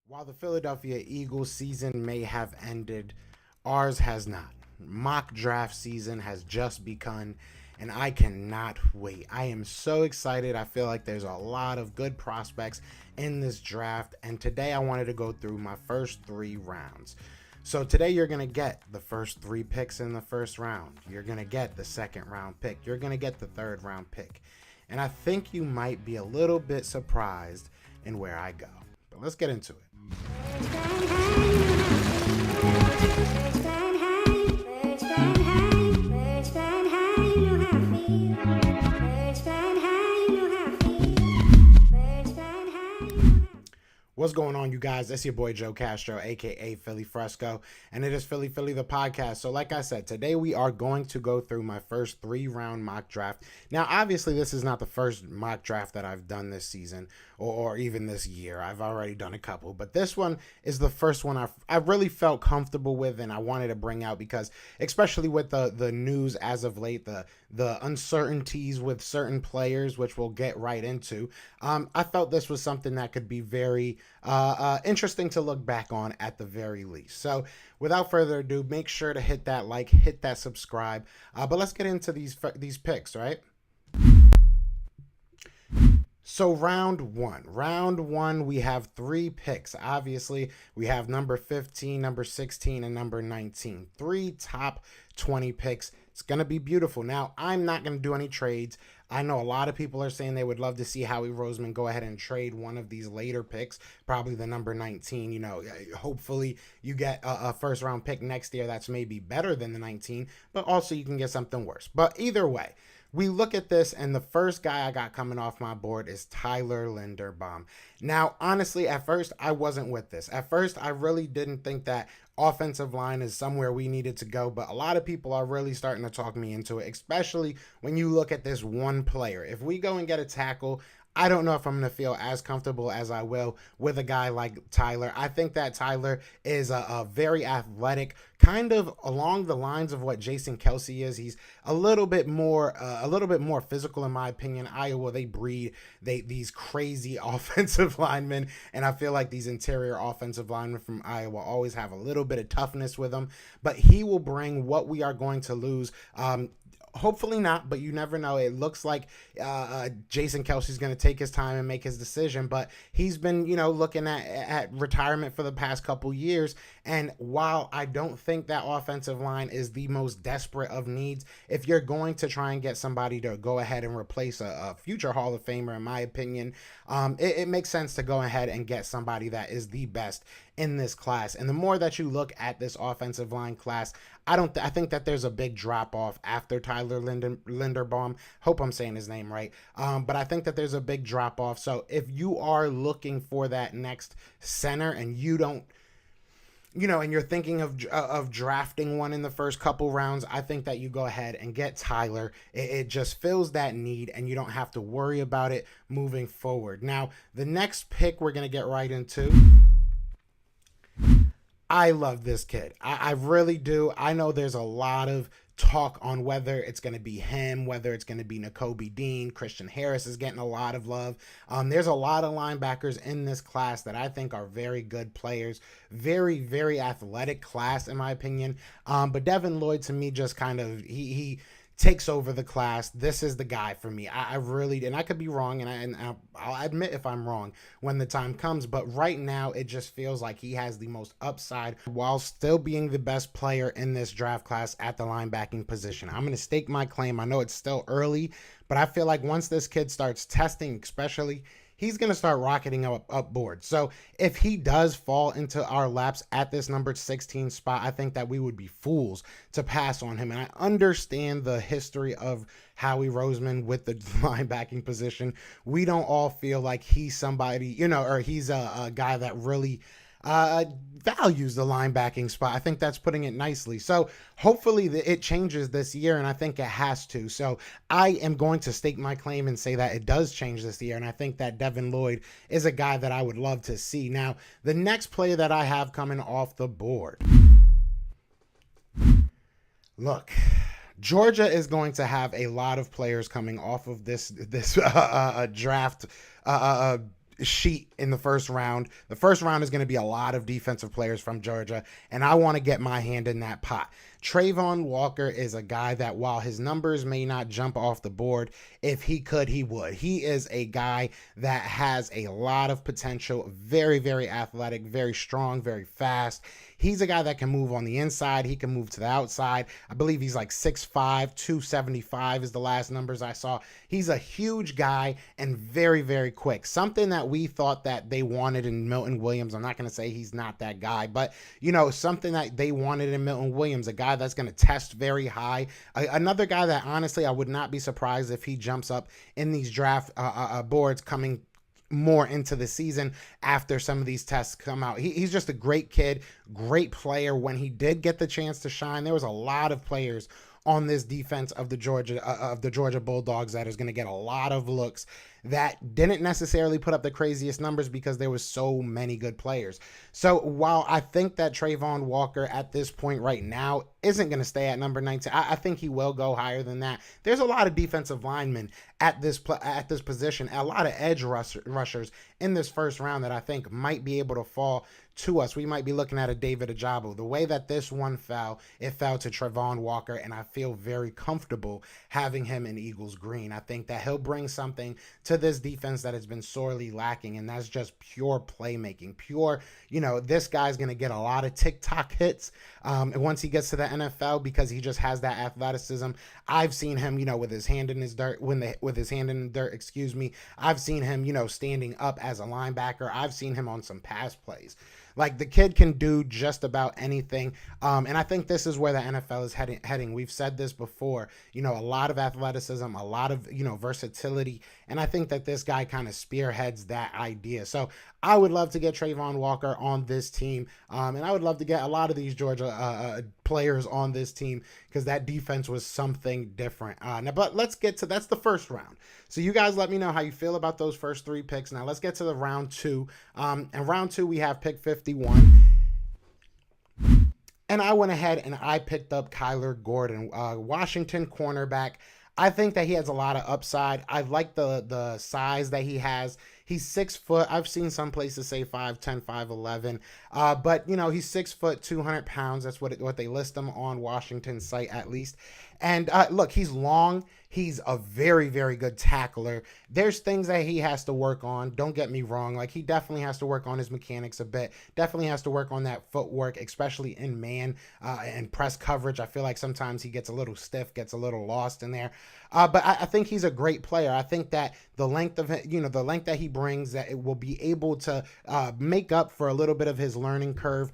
While the Philadelphia Eagles season may have ended, ours has not. Mock draft season has just begun, and I cannot wait. I am so excited. I feel like there's a lot of good prospects in this draft, and today I wanted to go through my first 3 rounds. So today you're going to get the first 3 picks in the first round. You're going to get the second round pick. You're going to get the third round pick. And I think you might be a little bit surprised in where I go. But let's get into it. What's going on, you guys? It's your boy Joe Castro, aka Philly Fresco, and it is Philly the podcast. So like I said, today we are going to go through my first 3-round mock draft. Now, obviously, this is not the first mock draft that I've done this season or even this year. I've already done a couple, but this one is the first one I really felt comfortable with and I wanted to bring out because, especially with the news as of late, the uncertainties with certain players, which we'll get right into, I felt this was something that could be very interesting to look back on at the very least. So without further ado, make sure to hit that like, hit that subscribe. But let's get into these picks, right? So round one, we have 3 picks. Obviously, we have number 15, number 16, and number 19. 3 top 20 picks. It's going to be beautiful. Now, I'm not going to do any trades. I know a lot of people are saying they would love to see Howie Roseman go ahead and trade one of these later picks, probably the number 19. You know, hopefully you get a first round pick next year that's maybe better than the 19, but also you can get something worse. But either way, we look at this, and the first guy I got coming off my board is Tyler Linderbaum. Now, honestly, at first, I wasn't with this. At first, I really didn't think that offensive line is somewhere we needed to go, but a lot of people are really starting to talk me into it, especially when you look at this one player. If we go and get a tackle, I don't know if I'm going to feel as comfortable as I will with a guy like Tyler. I think that Tyler is a very athletic, kind of along the lines of what Jason Kelce is. He's a little bit more physical, in my opinion. Iowa, they breed these crazy offensive linemen, and I feel like these interior offensive linemen from Iowa always have a little bit of toughness with them. But he will bring what we are going to lose. Hopefully not, but you never know. It looks like Jason Kelce's going to take his time and make his decision, but he's been, looking at retirement for the past couple years. And while I don't think that offensive line is the most desperate of needs, if you're going to try and get somebody to go ahead and replace a future Hall of Famer, in my opinion, it makes sense to go ahead and get somebody that is the best in this class. And the more that you look at this offensive line class, I think that there's a big drop off after Tyler Linderbaum. Hope I'm saying his name right. But I think that there's a big drop off. So if you are looking for that next center and you don't, and you're thinking of drafting one in the first couple rounds, I think that you go ahead and get Tyler. It just fills that need, and you don't have to worry about it moving forward. Now, the next pick we're going to get right into. I love this kid. I really do. I know there's a lot of talk on whether it's going to be him, whether it's going to be Nakobe Dean. Christian Harris is getting a lot of love. There's a lot of linebackers in this class that I think are very good players. Very, very athletic class, in my opinion. But Devin Lloyd, to me, just kind of, he takes over the class. This is the guy for me. I really, and I could be wrong, and I'll admit if I'm wrong when the time comes, but right now it just feels like he has the most upside while still being the best player in this draft class at the linebacking position. I'm going to stake my claim. I know it's still early, but I feel like once this kid starts testing, especially, he's going to start rocketing up board. So if he does fall into our laps at this number 16 spot, I think that we would be fools to pass on him. And I understand the history of Howie Roseman with the linebacking position. We don't all feel like he's somebody, or he's a guy that really values the linebacking spot. I think that's putting it nicely. So hopefully it changes this year, and I think it has to. So I am going to stake my claim and say that it does change this year, and I think that Devin Lloyd is a guy that I would love to see. Now, the next player that I have coming off the board. Look, Georgia is going to have a lot of players coming off of this draft sheet in the first round. The first round is going to be a lot of defensive players from Georgia, and I want to get my hand in that pot. Travon Walker is a guy that, while his numbers may not jump off the board, if he could, he would. He is a guy that has a lot of potential, very, very athletic, very strong, very fast. He's a guy that can move on the inside. He can move to the outside. I believe he's like 6'5", 275 is the last numbers I saw. He's a huge guy and very, very quick. Something that we thought that they wanted in Milton Williams. I'm not going to say he's not that guy, but, you know, something that they wanted in Milton Williams, a guy that's going to test very high. Another guy that, honestly, I would not be surprised if he jumps up in these draft boards coming more into the season after some of these tests come out. He's just a great kid, great player. When he did get the chance to shine, there was a lot of players on this defense of the Georgia Bulldogs that is going to get a lot of looks that didn't necessarily put up the craziest numbers because there was so many good players. So while I think that Travon Walker at this point right now isn't going to stay at number 19, I think he will go higher than that. There's a lot of defensive linemen at this position, a lot of edge rushers in this first round that I think might be able to fall to us. We might be looking at a David Ojabo. The way that this one fell, it fell to Travon Walker, and I feel very comfortable having him in Eagles green. I think that he'll bring something to this defense that has been sorely lacking, and that's just pure playmaking. Pure, you know, this guy's going to get a lot of TikTok hits and once he gets to the NFL because he just has that athleticism. I've seen him, you know, with his hand in his dirt, with his hand in the dirt, excuse me. I've seen him, you know, standing up as a linebacker. I've seen him on some pass plays. Like, the kid can do just about anything. And I think this is where the NFL is heading. We've said this before, you know, a lot of athleticism, a lot of, you know, versatility. And I think that this guy kind of spearheads that idea. So I would love to get Travon Walker on this team. And I would love to get a lot of these Georgia players on this team because that defense was something different. Now, but let's get to, that's the first round. So you guys let me know how you feel about those first three picks. Now let's get to the round two. And round two, we have pick 51. And I went ahead and I picked up Kyler Gordon, Washington cornerback. I think that he has a lot of upside. I like the size that he has. He's 6 foot. I've seen some places say 5'10", 5'11". But, you know, he's 6 foot, 200 pounds. That's what they list him on Washington's site, at least. And look, he's long. He's a very, very good tackler. There's things that he has to work on. Don't get me wrong. Like, he definitely has to work on his mechanics a bit. Definitely has to work on that footwork, especially in man and press coverage. I feel like sometimes he gets a little stiff, gets a little lost in there. But I think he's a great player. I think that the length of, you know, the length that he brings, that it will be able to make up for a little bit of his learning curve.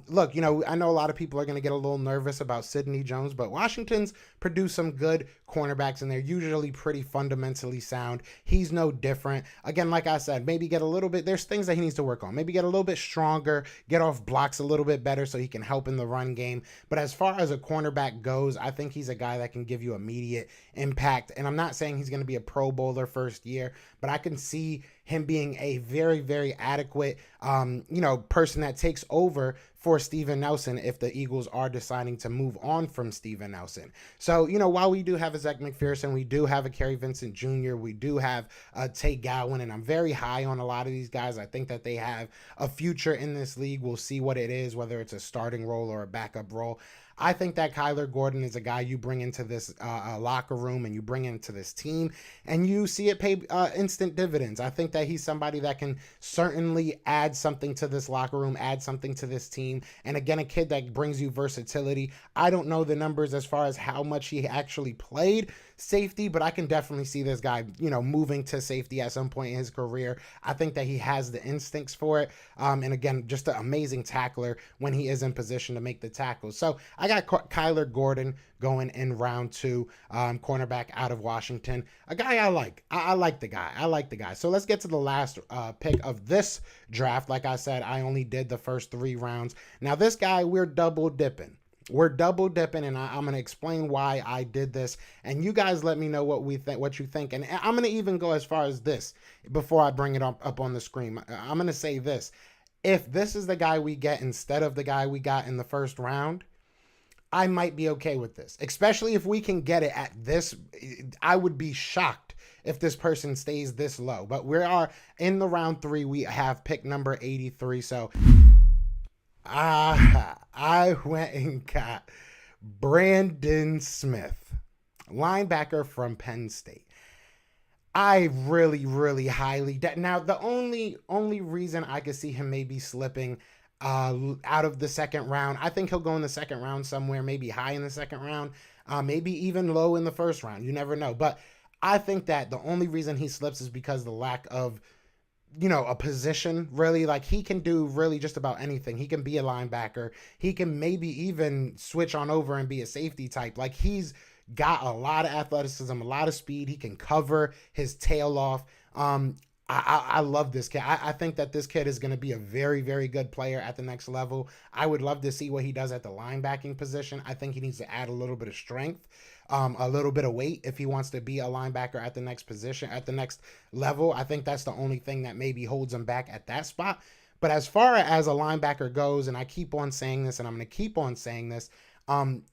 Look, you know, I know a lot of people are going to get a little nervous about Sidney Jones, but Washington's produced some good cornerbacks, and they're usually pretty fundamentally sound. He's no different. Again, like I said, maybe get a little bit, there's things that he needs to work on. Maybe get a little bit stronger, get off blocks a little bit better so he can help in the run game. But as far as a cornerback goes, I think he's a guy that can give you immediate impact. And I'm not saying he's going to be a Pro Bowler first year, but I can see him being a very, very adequate, you know, person that takes over for Steven Nelson if the Eagles are deciding to move on from Steven Nelson. So, you know, while we do have a Zech McPherson, we do have a Kerry Vincent Jr., we do have Tate Gowan, and I'm very high on a lot of these guys. I think that they have a future in this league. We'll see what it is, whether it's a starting role or a backup role. I think that Kyler Gordon is a guy you bring into this locker room and you bring into this team and you see it pay instant dividends. I think that he's somebody that can certainly add something to this locker room, add something to this team. And again, a kid that brings you versatility. I don't know the numbers as far as how much he actually played safety, but I can definitely see this guy, you know, moving to safety at some point in his career. I think that he has the instincts for it. And again, just an amazing tackler when he is in position to make the tackles. So I got Kyler Gordon going in round two, cornerback out of Washington. A guy I like. I like the guy. I like the guy. So let's get to the last pick of this draft. Like I said, I only did the first 3 rounds. Now this guy, we're double dipping. We're double dipping, and I'm going to explain why I did this. And you guys let me know what you think. And I'm going to even go as far as this before I bring it up on the screen. I'm going to say this. If this is the guy we get instead of the guy we got in the first round, I might be okay with this, especially if we can get it at this. I would be shocked if this person stays this low. But we are in the round 3. We have pick number 83. So I went and got Brandon Smith, linebacker from Penn State. I really highly now the only reason I could see him maybe slipping out of the second round, I think he'll go in the second round somewhere, maybe high in the second round, maybe even low in the first round. You never know. But I think that the only reason he slips is because the lack of, a position, really. Like, he can do really just about anything. He can be a linebacker. He can maybe even switch on over and be a safety type. Like, he's got a lot of athleticism, a lot of speed. He can cover his tail off. I love this kid. I think that this kid is going to be a very good player at the next level. I would love to see what he does at the linebacking position. I think he needs to add a little bit of strength, a little bit of weight if he wants to be a linebacker at the next position, at the next level. I think that's the only thing that maybe holds him back at that spot. But as far as a linebacker goes, and I keep on saying this, and I'm going to keep on saying this,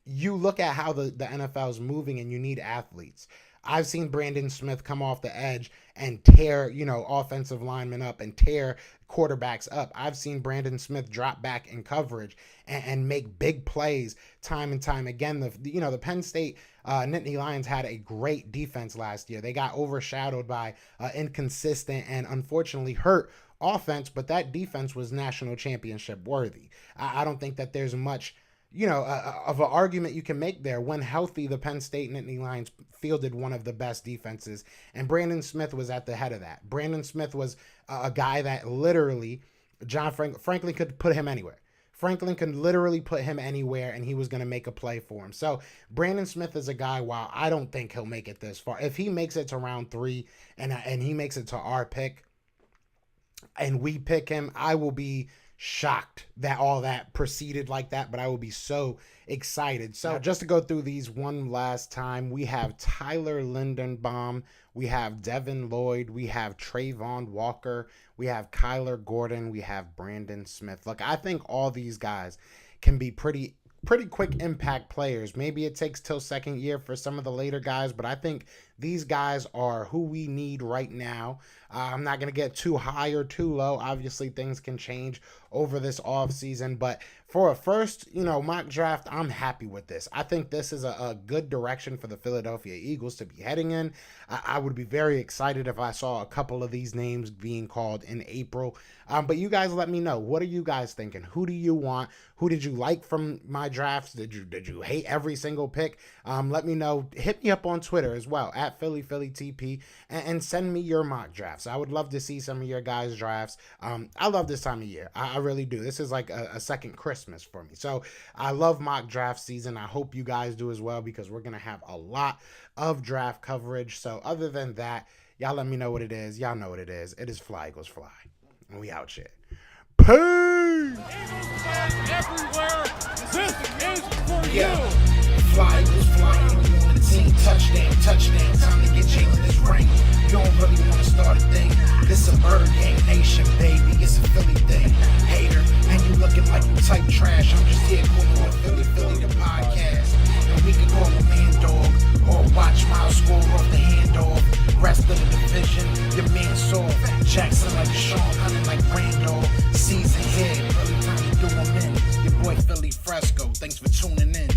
you look at how the NFL is moving, and you need athletes. I've seen Brandon Smith come off the edge and tear, offensive linemen up and tear quarterbacks up. I've seen Brandon Smith drop back in coverage and make big plays time and time again. The Penn State Nittany Lions had a great defense last year. They got overshadowed by inconsistent and unfortunately hurt offense, but that defense was national championship worthy. I don't think that there's much of an argument you can make there. When healthy, the Penn State Nittany Lions fielded one of the best defenses, and Brandon Smith was at the head of that. Brandon Smith was a guy that literally Franklin could put him anywhere. Franklin could literally put him anywhere, and he was going to make a play for him. So Brandon Smith is a guy, while I don't think he'll make it this far, if he makes it to round 3 and he makes it to our pick and we pick him, I will be shocked that all that proceeded like that, but I will be so excited. So just to go through these one last time, we have Tyler Linderbaum, we have Devin Lloyd, we have Trayvon Walker, we have Kyler Gordon, we have Brandon Smith. Look, I think all these guys can be pretty quick impact players. Maybe it takes till second year for some of the later guys, but I think these guys are who we need right now. I'm not going to get too high or too low. Obviously, things can change over this offseason, but for a first, mock draft, I'm happy with this. I think this is a good direction for the Philadelphia Eagles to be heading in. I would be very excited if I saw a couple of these names being called in April. But you guys let me know. What are you guys thinking? Who do you want? Who did you like from my drafts? Did you hate every single pick? Let me know. Hit me up on Twitter as well, at PhillyTP, and send me your mock drafts. I would love to see some of your guys' drafts. I love this time of year. I really do. This is like a second Christmas for me. So I love mock draft season. I hope you guys do as well, because we're going to have a lot of draft coverage. So other than that, y'all let me know what it is. Y'all know what it is. It is Fly Eagles Fly. And we out here. Peace! Everywhere. This is for you. Fly Eagles flying on the team. Touchdown. Time to get Jalen this ring. You don't really want to start a thing. This a Bird Gang Nation, baby. It's a Philly thing. Hater, and you looking like you type trash. I'm just here calling with Philly the podcast. And we can call a man dog or watch Miles score off the handoff. Rest of the division, your man saw Jackson like Sean, hunting like Randall. Season here, really time to do him in. Your boy Philly Fresco. Thanks for tuning in.